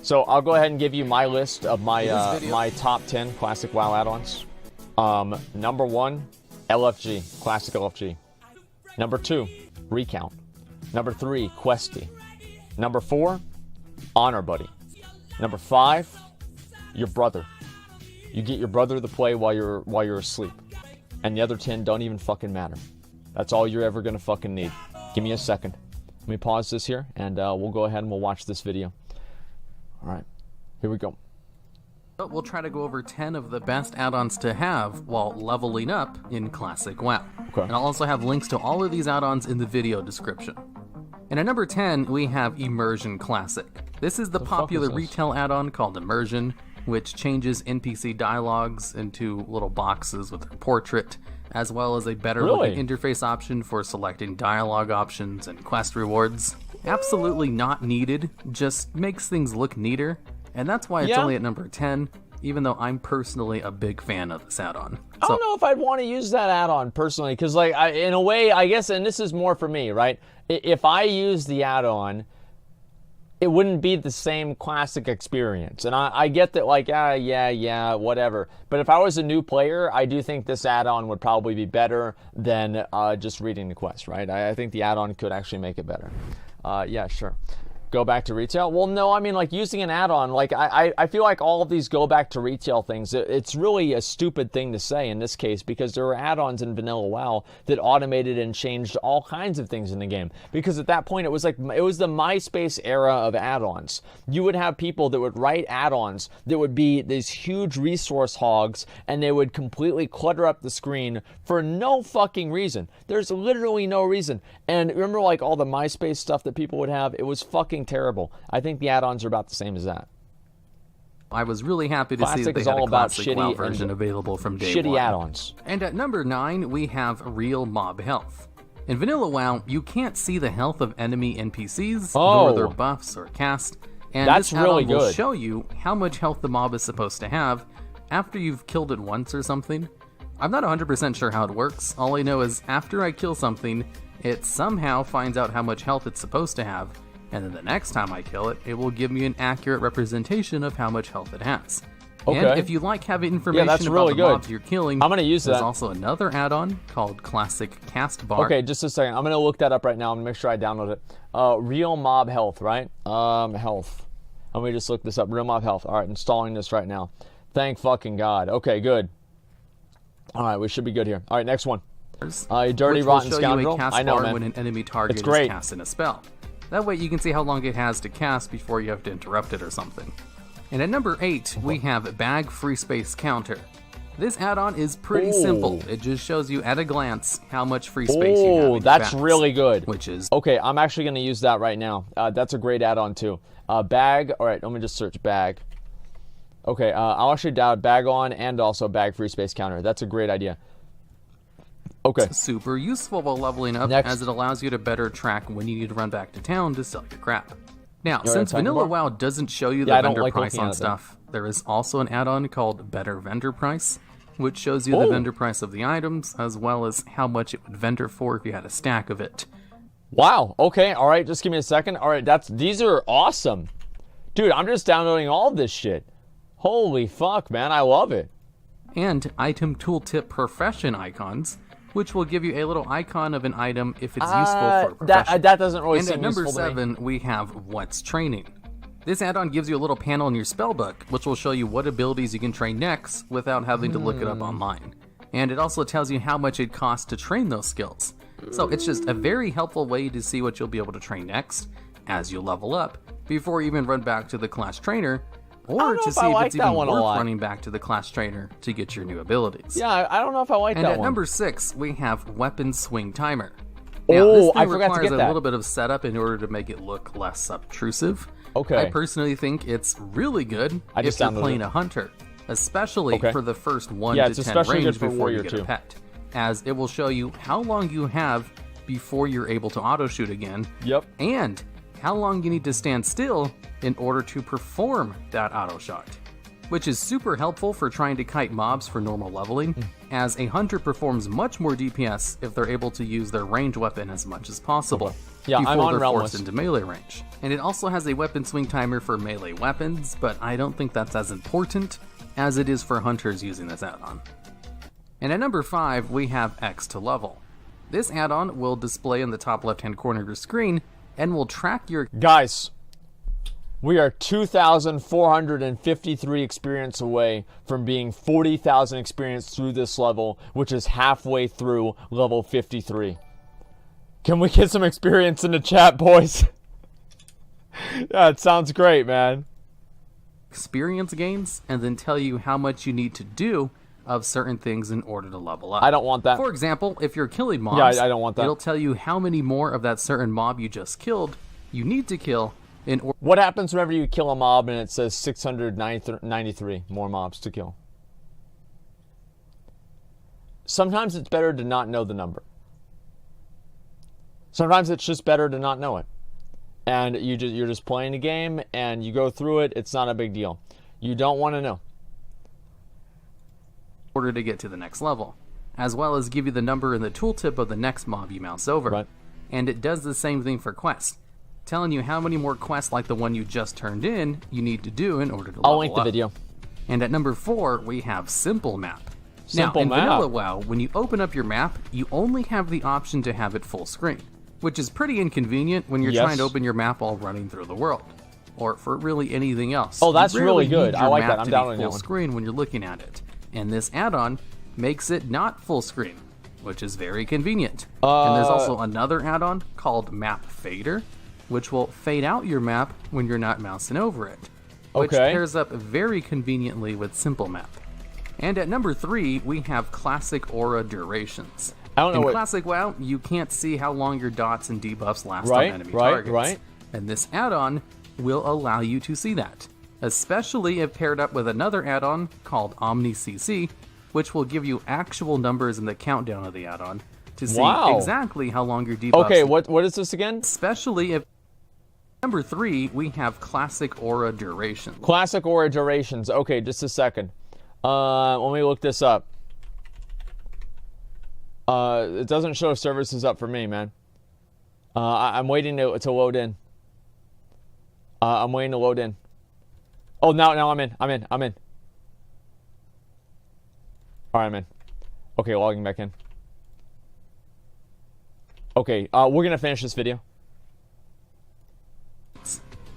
So I'll go ahead and give you my list of my my top 10 classic WoW add-ons. Number 1, LFG, classic LFG. Number 2, Recount. Number 3, Questy. Number 4, Honor Buddy. Number 5, your brother. You get your brother to play while you're asleep. And the other 10 don't even fucking matter. That's all you're ever gonna fucking need. Give me a second. Let me pause this here, and we'll go ahead and we'll watch this video. All right, here we go. But we'll try to go over 10 of the best add-ons to have while leveling up in Classic WoW. Okay. And I'll also have links to all of these add-ons in the video description. And at number 10, we have Immersion Classic. This is the popular retail add-on called Immersion, which changes NPC dialogues into little boxes with their portrait, as well as a better looking interface option for selecting dialogue options and quest rewards. Absolutely not needed, just makes things look neater, and that's why it's only at number 10, even though I'm personally a big fan of this add-on. I don't know if I'd want to use that add-on personally, because like in a way, I guess, and this is more for me, right? If I use the add-on, it wouldn't be the same classic experience. And I get that, like, yeah, whatever. But if I was a new player, I do think this add-on would probably be better than just reading the quest, right? I think the add-on could actually make it better. Yeah, sure. Go back to retail? Well, no, I mean, like, using an add-on, like, I feel like all of these go back to retail things, it's really a stupid thing to say in this case, because there were add-ons in vanilla WoW that automated and changed all kinds of things in the game. Because at that point, it was the MySpace era of add-ons. You would have people that would write add-ons that would be these huge resource hogs, and they would completely clutter up the screen for no fucking reason. There's literally no reason. And remember, like, all the MySpace stuff that people would have? It was fucking terrible. I think the add-ons are about the same as that. I was really happy to see that they had a classic WoW version available from day one. Shitty add-ons. And at number 9, we have Real Mob Health. In vanilla WoW, you can't see the health of enemy NPCs, nor their buffs or cast, and this add-on will show you how much health the mob is supposed to have after you've killed it once or something. I'm not 100% sure how it works. All I know is after I kill something, it somehow finds out how much health it's supposed to have, and then the next time I kill it, it will give me an accurate representation of how much health it has. Okay. And if you like having information about the mobs you're killing, I'm going to use that. There's also another add-on called Classic Cast Bar. Okay, just a second. I'm going to look that up right now and make sure I download it. Real Mob Health, right? Health. Let me just look this up. Real Mob Health. All right, installing this right now. Thank fucking God. Okay, good. All right, we should be good here. All right, next one. Dirty Rotten Scoundrel. I know, man. When an enemy target is casting a spell. That way you can see how long it has to cast before you have to interrupt it or something. And at number 8, we have Bag Free Space Counter. This add-on is pretty simple. It just shows you at a glance how much free space you have in your that's bags, really good. Which is... Okay, I'm actually going to use that right now. That's a great add-on too. Bag, all right, let me just search bag. Okay, I'll actually download Bag On and also Bag Free Space Counter. That's a great idea. Okay. It's super useful while leveling up, as it allows you to better track when you need to run back to town to sell your crap. Now, since vanilla WoW doesn't show you the vendor price on stuff, there is also an add-on called Better Vendor Price, which shows you the vendor price of the items, as well as how much it would vendor for if you had a stack of it. Wow, okay, all right, just give me a second. All right, these are awesome. Dude, I'm just downloading all this shit. Holy fuck, man, I love it. And Item Tooltip Profession icons, which will give you a little icon of an item if it's useful for a profession. That doesn't really seem useful to me. And at number 7, we have What's Training. This add-on gives you a little panel in your spellbook, which will show you what abilities you can train next without having to look it up online. And it also tells you how much it costs to train those skills. So it's just a very helpful way to see what you'll be able to train next as you level up, before you even run back to the class trainer, or to see if it's even worth running back to the class trainer to get your new abilities. Yeah, I don't know if I like that one. And at number 6, we have Weapon Swing Timer. Now, this thing requires a little bit of setup in order to make it look less obtrusive. Okay. I personally think it's really good if you're playing a hunter, especially for the first 1 to 10 range before you get a pet, as it will show you how long you have before you're able to auto-shoot again, and how long you need to stand still in order to perform that auto shot, which is super helpful for trying to kite mobs for normal leveling, as a hunter performs much more DPS if they're able to use their ranged weapon as much as possible. before they're forced into melee range. And it also has a weapon swing timer for melee weapons, but I don't think that's as important as it is for hunters using this add-on. And at number 5, we have X to level. This add-on will display in the top left-hand corner of your screen and will track your... Guys, we are 2,453 experience away from being 40,000 experience through this level, which is halfway through level 53. Can we get some experience in the chat, boys? Yeah, it sounds great, man. Experience gains, and then tell you how much you need to do of certain things in order to level up. I don't want that. For example, if you're killing mobs, I don't want that. It'll tell you how many more of that certain mob you just killed you need to kill in order. What happens whenever you kill a mob and it says 693 more mobs to kill? Sometimes it's better to not know the number. Sometimes it's just better to not know it. And you're just playing a game and you go through it, it's not a big deal. You don't want to know. In order to get to the next level, as well as give you the number in the tooltip of the next mob you mouse over. Right. And it does the same thing for quests, telling you how many more quests like the one you just turned in you need to do in order to level up. I'll link the video. And at number 4, we have Simple Map. Simple Now, in Map. Vanilla WoW, when you open up your map, you only have the option to have it full screen, which is pretty inconvenient when you're trying to open your map while running through the world, or for really anything else. Oh, that's really good. I like that. I'm downloading that one. Full screen when you're looking at it, and this add-on makes it not full screen, which is very convenient. And there's also another add-on called Map Fader, which will fade out your map when you're not mousing over it, which pairs up very conveniently with Simple Map. And at number 3, we have Classic Aura Durations. In Classic WoW, you can't see how long your dots and debuffs last on enemy targets. And this add-on will allow you to see that, especially if paired up with another add-on called Omni CC, which will give you actual numbers in the countdown of the add-on to see exactly how long your debuffs... Okay, what is this again? Especially if... Number 3, we have Classic Aura Durations. Classic Aura Durations. Okay, just a second. Let me look this up. It doesn't show services up for me, man. I'm waiting to load in. I'm waiting to load in. Oh, now I'm in. I'm in. All right, I'm in. Okay, logging back in. Okay, we're gonna finish this video.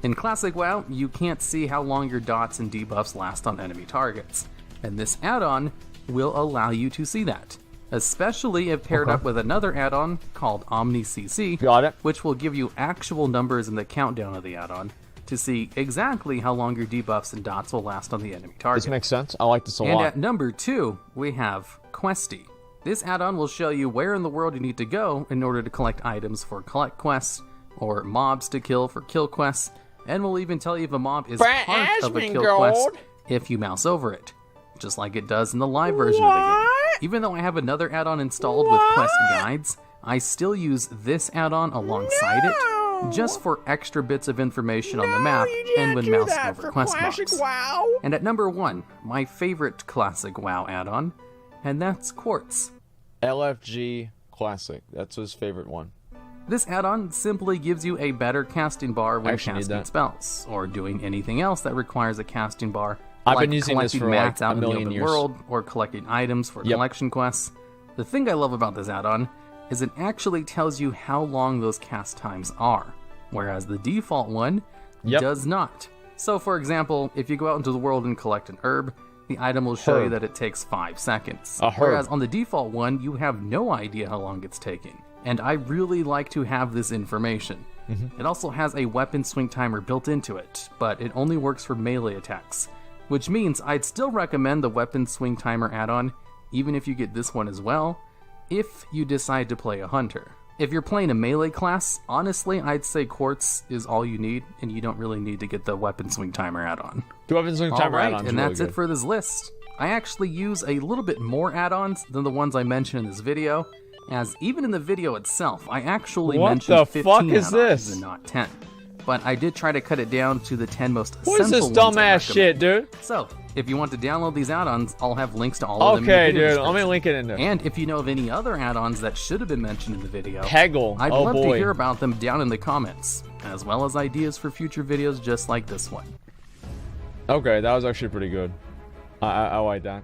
In Classic WoW, you can't see how long your dots and debuffs last on enemy targets, and this add-on will allow you to see that, especially if paired up with another add-on called Omni CC, which will give you actual numbers in the countdown of the add-on to see exactly how long your debuffs and dots will last on the enemy target. This makes sense. I like this a lot. And at number 2, we have Questy. This add-on will show you where in the world you need to go in order to collect items for collect quests, or mobs to kill for kill quests, and will even tell you if a mob is part of a kill quest if you mouse over it, just like it does in the live version of the game. Even though I have another add-on installed with quest guides, I still use this add-on alongside it, just for extra bits of information on the map and when mousing over quest mobs. And at number 1, my favorite Classic WoW add-on, and that's Quartz. LFG Classic. That's his favorite one. This add-on simply gives you a better casting bar when casting spells, or doing anything else that requires a casting bar. I've been using this for like out a million in the open years. World, or collecting items for collection quests. The thing I love about this add-on is it actually tells you how long those cast times are, whereas the default one does not. So for example, if you go out into the world and collect an herb, the item will show you that it takes 5 seconds. Whereas on the default one, you have no idea how long it's taking. And I really like to have this information. It also has a weapon swing timer built into it, but it only works for melee attacks, which means I'd still recommend the weapon swing timer add-on, even if you get this one as well, if you decide to play a hunter. If you're playing a melee class, honestly, I'd say Quartz is all you need, and you don't really need to get the weapon swing timer add-on. The weapon swing timer add-on. And that's it for this list. I actually use a little bit more add-ons than the ones I mentioned in this video, as even in the video itself, I actually mentioned 15 add-ons and not 10. But I did try to cut it down to the 10 most essential ones. What is this dumbass shit, dude? So, if you want to download these add-ons, I'll have links to all of them in the Okay, video dude, let me link it in there. And if you know of any other add-ons that should have been mentioned in the video, Peggle. I'd love to hear about them down in the comments, as well as ideas for future videos just like this one. Okay, that was actually pretty good. I like that.